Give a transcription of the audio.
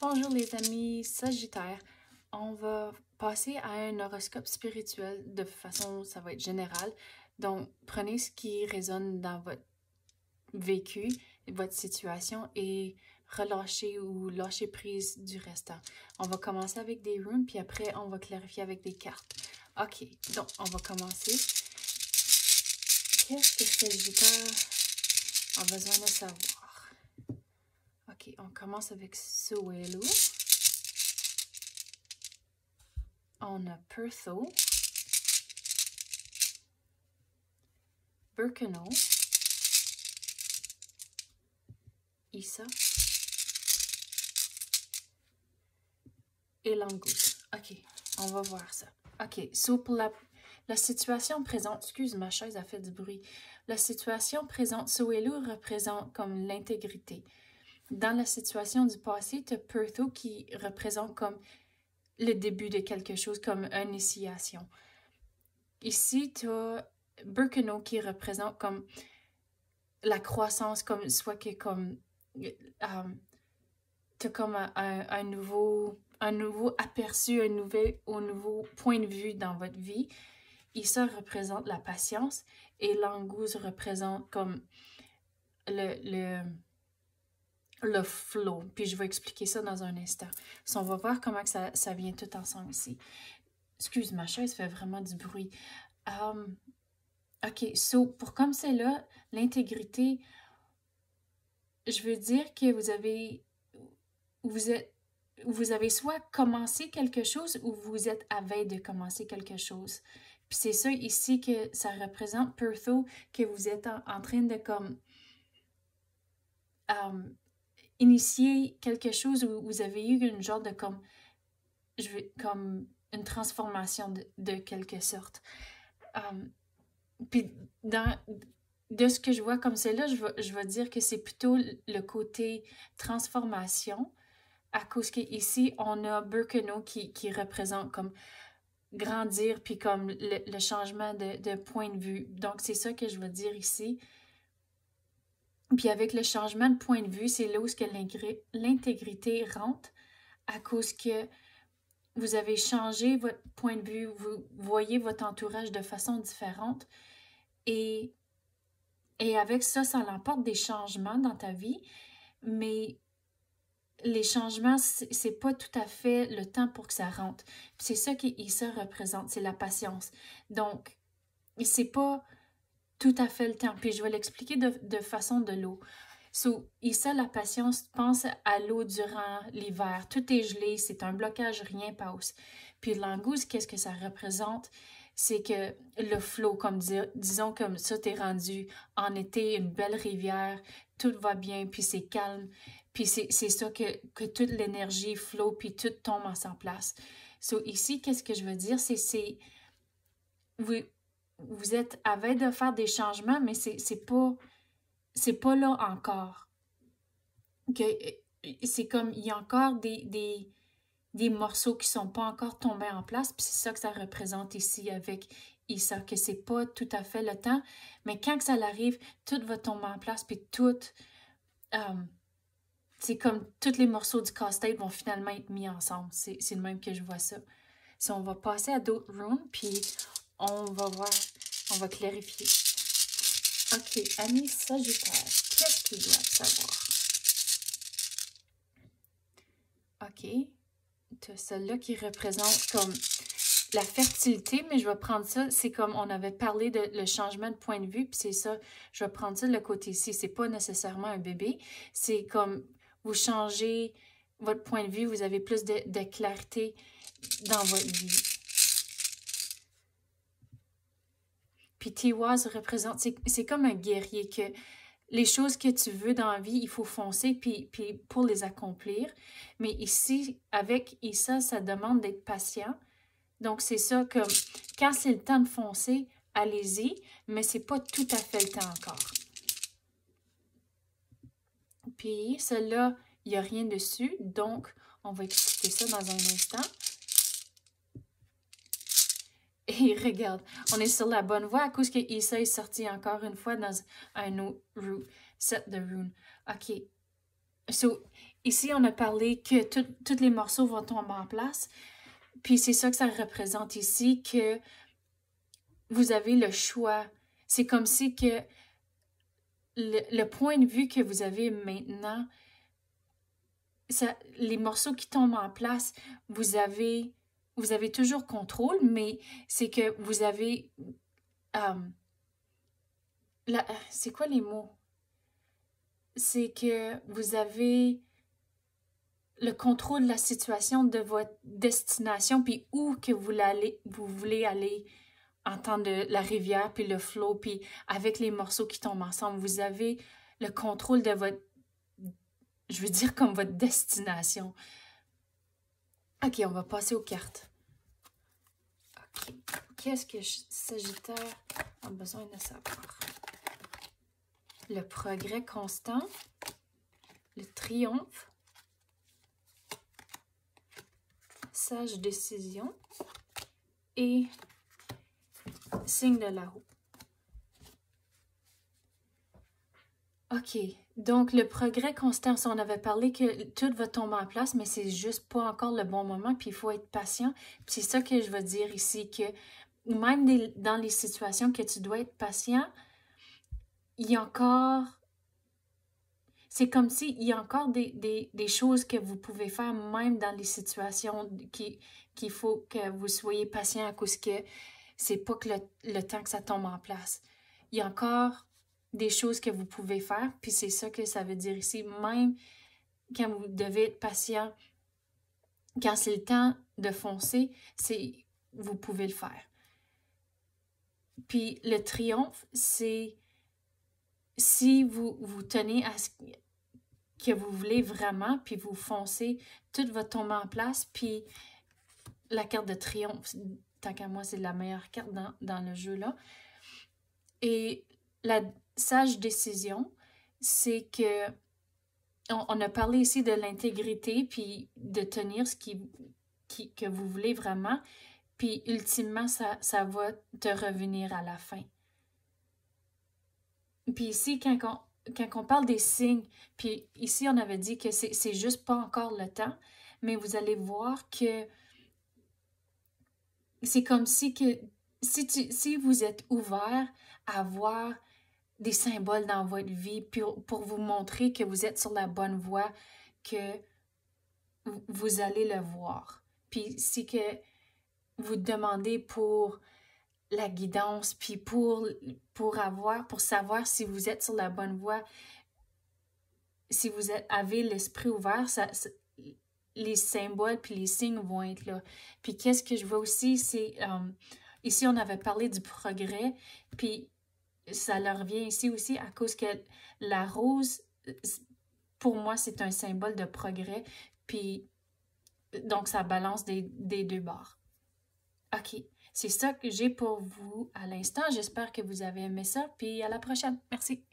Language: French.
Bonjour les amis Sagittaires. On va passer à un horoscope spirituel de façon, ça va être général. Donc, prenez ce qui résonne dans votre vécu, votre situation et relâchez ou lâchez prise du restant. On va commencer avec des runes, puis après, on va clarifier avec des cartes. Ok, donc on va commencer. Qu'est-ce que Sagittaire a besoin de savoir? Ok, on commence avec Suelo. On a Pertho, Birkenau, Issa et Langouste. Ok, on va voir ça. Ok, so pour la situation présente, excuse, ma chaise a fait du bruit. La situation présente, Soelu représente comme l'intégrité. Dans la situation du passé, tu as Pertho qui représente comme le début de quelque chose, comme une initiation. Ici, tu as Birkenau qui représente comme la croissance, comme soit que comme tu as comme un nouveau aperçu, un nouveau point de vue dans votre vie. Issa représente la patience et Langouste représente comme le flow. Puis je vais expliquer ça dans un instant. So, on va voir comment que ça vient tout ensemble ici. Excuse, ma chaise fait vraiment du bruit. Ok, so pour comme c'est là, l'intégrité, je veux dire que vous avez soit commencé quelque chose ou vous êtes à veille de commencer quelque chose. Puis c'est ça ici que ça représente Pertho, que vous êtes en train de comme initier quelque chose où vous avez eu une genre de comme une transformation de quelque sorte. Puis de ce que je vois comme c'est là, je vais dire que c'est plutôt le côté transformation, à cause qu'ici, on a Birkenau qui représente comme grandir, puis comme le changement de point de vue. Donc, c'est ça que je veux dire ici. Puis avec le changement de point de vue, c'est là où l'intégrité rentre, à cause que vous avez changé votre point de vue, vous voyez votre entourage de façon différente. Et avec ça, ça l'emporte des changements dans ta vie, mais les changements, c'est pas tout à fait le temps pour que ça rentre. C'est ça qu'Issa représente, c'est la patience. Donc, c'est pas tout à fait le temps. Puis je vais l'expliquer de façon de l'eau. So, Issa, la patience, pense à l'eau durant l'hiver. Tout est gelé, c'est un blocage, rien passe. Puis Langouste, qu'est-ce que ça représente? C'est que le flot, comme disons comme ça, t'es rendu en été, une belle rivière, tout va bien, puis c'est calme. Puis c'est ça que toute l'énergie flot, puis tout tombe en sa place. So, ici, qu'est-ce que je veux dire? C'est vous êtes à veille de faire des changements, mais c'est pas là encore. C'est comme, il y a encore des morceaux qui sont pas encore tombés en place, puis c'est ça que ça représente ici avec Issa, que c'est pas tout à fait le temps, mais quand que ça arrive, tout va tomber en place, puis tout, c'est comme tous les morceaux du casse-tête vont finalement être mis ensemble. C'est le même que je vois ça. Si on va passer à d'autres runes, puis on va voir, on va clarifier. Ok, amis Sagittaire, qu'est-ce qu'ils doivent savoir? Ok, tu as celle-là qui représente comme la fertilité, mais je vais prendre ça, c'est comme on avait parlé de le changement de point de vue, puis c'est ça, je vais prendre ça de le côté ici. C'est pas nécessairement un bébé, c'est comme vous changez votre point de vue, vous avez plus de clarté dans votre vie. Puis Tiwaz représente, c'est comme un guerrier que les choses que tu veux dans la vie, il faut foncer puis pour les accomplir. Mais ici, avec Issa, ça demande d'être patient. Donc, c'est ça comme, quand c'est le temps de foncer, allez-y, mais c'est pas tout à fait le temps encore. Puis, celle-là, il n'y a rien dessus, donc on va expliquer ça dans un instant. Et regarde, on est sur la bonne voie à cause que Issa est sorti encore une fois dans un autre set de runes. OK. So, ici, on a parlé que tous les morceaux vont tomber en place. Puis c'est ça que ça représente ici, que vous avez le choix. C'est comme si que le point de vue que vous avez maintenant, les morceaux qui tombent en place, vous avez toujours contrôle, mais c'est que vous avez... c'est quoi les mots? C'est que vous avez le contrôle de la situation, de votre destination, puis où que vous voulez aller en temps de la rivière, puis le flot, puis avec les morceaux qui tombent ensemble. Vous avez le contrôle de votre, je veux dire comme votre destination. OK, on va passer aux cartes. OK. Qu'est-ce que Sagittaire a besoin de savoir? Le progrès constant, le triomphe, sage décision et signe de la roue. OK, donc le progrès constant, on avait parlé que tout va tomber en place, mais c'est juste pas encore le bon moment, puis il faut être patient. Puis c'est ça que je veux dire ici, que même dans les situations que tu dois être patient, il y a encore... C'est comme s'il y a encore des choses que vous pouvez faire, même dans les situations qu'il faut que vous soyez patient à cause que c'est pas que le temps que ça tombe en place. Il y a encore des choses que vous pouvez faire, puis c'est ça que ça veut dire ici. Même quand vous devez être patient, quand c'est le temps de foncer, vous pouvez le faire. Puis le triomphe, c'est si vous tenez à ce que vous voulez vraiment, puis vous foncez, tout va tomber en place, puis la carte de triomphe, tant qu'à moi, c'est la meilleure carte dans le jeu-là. Et la sage décision, c'est que on a parlé ici de l'intégrité, puis de tenir ce que vous voulez vraiment, puis ultimement, ça va te revenir à la fin. Puis ici, quand on parle des signes, puis ici, on avait dit que c'est juste pas encore le temps, mais vous allez voir que c'est comme si si vous êtes ouvert à voir des symboles dans votre vie pour vous montrer que vous êtes sur la bonne voie, que vous allez le voir. Puis si que vous demandez pour la guidance, puis pour savoir si vous êtes sur la bonne voie, si vous avez l'esprit ouvert, les symboles puis les signes vont être là. Puis qu'est-ce que je vois aussi, c'est... ici, on avait parlé du progrès, puis ça leur revient ici aussi à cause que la rose, pour moi, c'est un symbole de progrès, puis donc ça balance des deux bords. OK, c'est ça que j'ai pour vous à l'instant. J'espère que vous avez aimé ça, puis à la prochaine. Merci.